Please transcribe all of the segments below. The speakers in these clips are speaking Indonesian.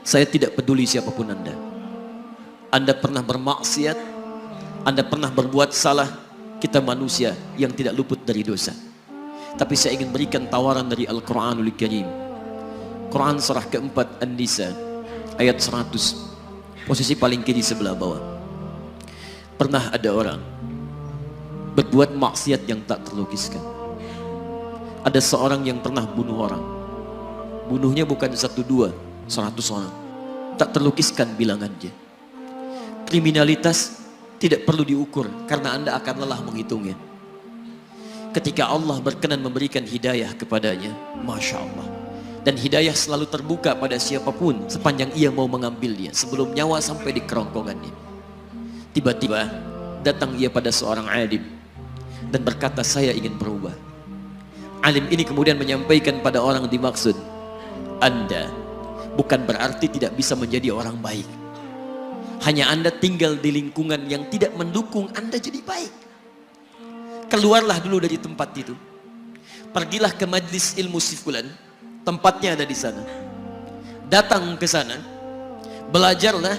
Saya tidak peduli siapapun Anda. Anda pernah bermaksiat, Anda pernah berbuat salah. Kita manusia yang tidak luput dari dosa. Tapi saya ingin berikan tawaran dari Al-Quranul Karim. Quran surah keempat An-Nisa ayat 100, posisi paling kiri sebelah bawah. Pernah ada orang berbuat maksiat yang tak terlukiskan. Ada seorang yang pernah bunuh orang. Bunuhnya bukan 1, 2, 100 orang. Tak terlukiskan bilangannya. Kriminalitas tidak perlu diukur karena Anda akan lelah menghitungnya. Ketika Allah berkenan memberikan hidayah kepadanya, Masya Allah. Dan hidayah selalu terbuka pada siapapun sepanjang ia mau mengambilnya sebelum nyawa sampai di kerongkongannya. Tiba-tiba datang ia pada seorang alim dan berkata, saya ingin berubah. Alim ini kemudian menyampaikan pada orang dimaksud, Anda bukan berarti tidak bisa menjadi orang baik. Hanya Anda tinggal di lingkungan yang tidak mendukung Anda jadi baik. Keluarlah dulu dari tempat itu. Pergilah ke majlis ilmu si fulan, tempatnya ada di sana. Datang ke sana, belajarlah,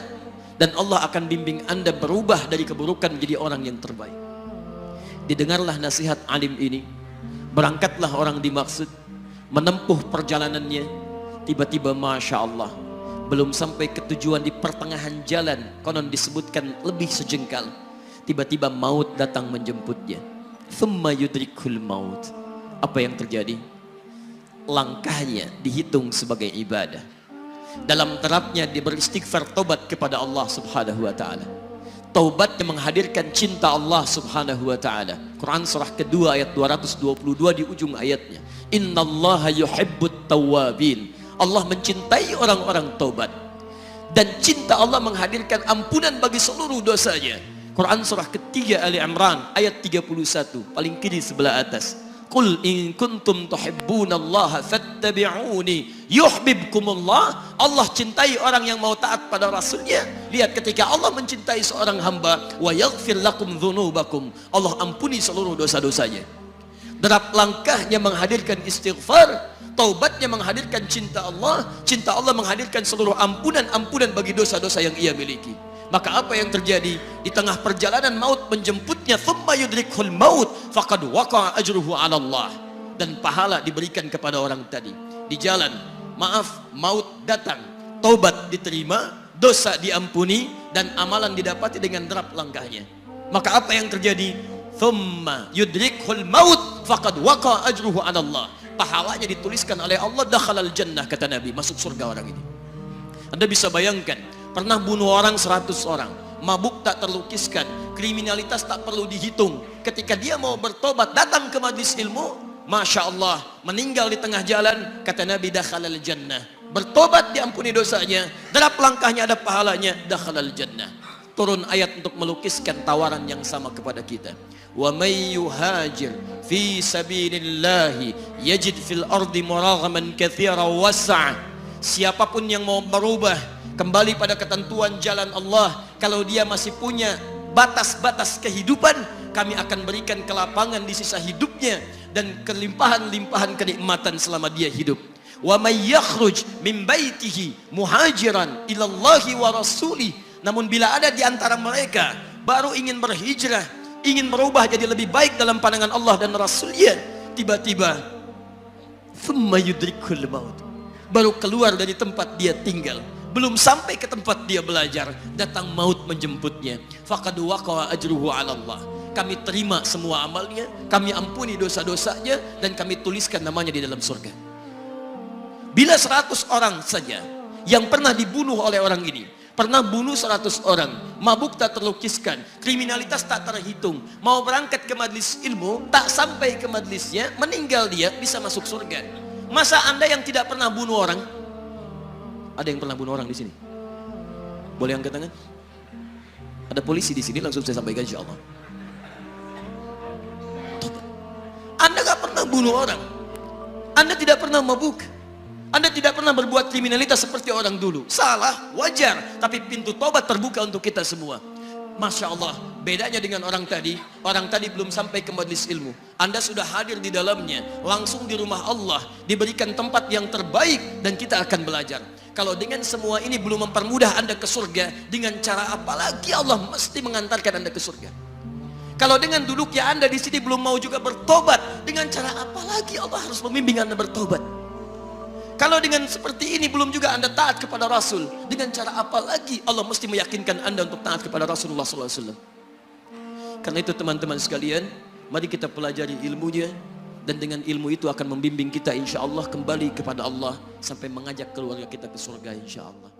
dan Allah akan bimbing Anda berubah dari keburukan menjadi orang yang terbaik. Didengarlah nasihat alim ini. Berangkatlah orang dimaksud, menempuh perjalanannya. Tiba-tiba Masya Allah, belum sampai ke tujuan, di pertengahan jalan, konon disebutkan lebih sejengkal, tiba-tiba maut datang menjemputnya. Thumma yudrikul maut. Apa yang terjadi? Langkahnya dihitung sebagai ibadah. Dalam terapnya dia beristighfar, tobat kepada Allah subhanahu wa ta'ala. Taubat yang menghadirkan cinta Allah subhanahu wa ta'ala. Quran surah kedua ayat 222 di ujung ayatnya. Innallaha yuhibbut tawwabin. Allah mencintai orang-orang taubat. Dan cinta Allah menghadirkan ampunan bagi seluruh dosanya. Quran surah ketiga Ali Imran ayat 31, paling kiri sebelah atas. Qul in kuntum tuhibbunallaha fattabi'uni yuhibbukumullah. Allah cintai orang yang mau taat pada Rasulnya. Lihat, ketika Allah mencintai seorang hamba, wa yaghfir lakum dzunubakum, Allah ampuni seluruh dosa-dosanya. Derap langkahnya menghadirkan istighfar, taubatnya menghadirkan cinta Allah menghadirkan seluruh ampunan bagi dosa-dosa yang ia miliki. Maka apa yang terjadi? Di tengah perjalanan maut menjemputnya, thumma yudrikhul maut faqad waqa'a ajruhu 'ala Allah. Dan pahala diberikan kepada orang tadi. Di jalan, maaf, maut datang, taubat diterima, dosa diampuni, dan amalan didapati dengan derap langkahnya. Maka apa yang terjadi? Thumma yudrikhul maut faqad waqa'a ajruhu 'ala Allah. Pahalanya dituliskan oleh Allah, dakhalal jannah, kata Nabi, masuk surga orang ini. Anda bisa bayangkan, pernah bunuh orang 100 orang, mabuk tak terlukiskan, kriminalitas tak perlu dihitung. Ketika dia mau bertobat, datang ke majlis ilmu, Masya Allah, meninggal di tengah jalan, kata Nabi, dakhalal jannah. Bertobat diampuni dosanya, derap langkahnya ada pahalanya, dakhalal jannah. Turun ayat untuk melukiskan tawaran yang sama kepada kita. Wa may yuhajir fi sabilillahi yajid fil ardi muraghaman katsira was'a. Siapapun yang mau berubah kembali pada ketentuan jalan Allah, kalau dia masih punya batas-batas kehidupan, kami akan berikan kelapangan di sisa hidupnya dan kelimpahan-limpahan kenikmatan selama dia hidup. Wa may yakhruj min baitihi muhajiran ila Allahi wa rasulih. Namun bila ada di antara mereka baru ingin berhijrah, ingin berubah jadi lebih baik dalam pandangan Allah dan Rasulnya, tiba-tiba thumma yudrikul maut, baru keluar dari tempat dia tinggal, belum sampai ke tempat dia belajar, datang maut menjemputnya. Faqad waqa'a ajruhu 'ala Allah. Kami terima semua amalnya, kami ampuni dosa-dosanya, dan kami tuliskan namanya di dalam surga. Bila 100 orang saja yang pernah dibunuh oleh orang ini, pernah bunuh 100 orang, mabuk tak terlukiskan, kriminalitas tak terhitung, mau berangkat ke majlis ilmu, tak sampai ke majlisnya, meninggal dia, bisa masuk surga. Masa Anda yang tidak pernah bunuh orang? Ada yang pernah bunuh orang di sini? Boleh angkat tangan? Ada polisi di sini, langsung saya sampaikan insya Allah. Anda gak pernah bunuh orang, Anda tidak pernah mabuk, Anda tidak pernah berbuat kriminalitas seperti orang dulu. Salah, wajar, tapi pintu tobat terbuka untuk kita semua. Masya Allah, bedanya dengan orang tadi belum sampai ke majelis ilmu. Anda sudah hadir di dalamnya, langsung di rumah Allah, diberikan tempat yang terbaik dan kita akan belajar. Kalau dengan semua ini belum mempermudah Anda ke surga, dengan cara apa lagi Allah mesti mengantarkan Anda ke surga? Kalau dengan duduknya Anda di sini belum mau juga bertobat, dengan cara apa lagi Allah harus membimbing Anda bertobat? Kalau dengan seperti ini belum juga Anda taat kepada Rasul, dengan cara apa lagi Allah mesti meyakinkan Anda untuk taat kepada Rasulullah SAW? Karena itu teman-teman sekalian, mari kita pelajari ilmunya, dan dengan ilmu itu akan membimbing kita insya Allah kembali kepada Allah sampai mengajak keluarga kita ke surga insya Allah.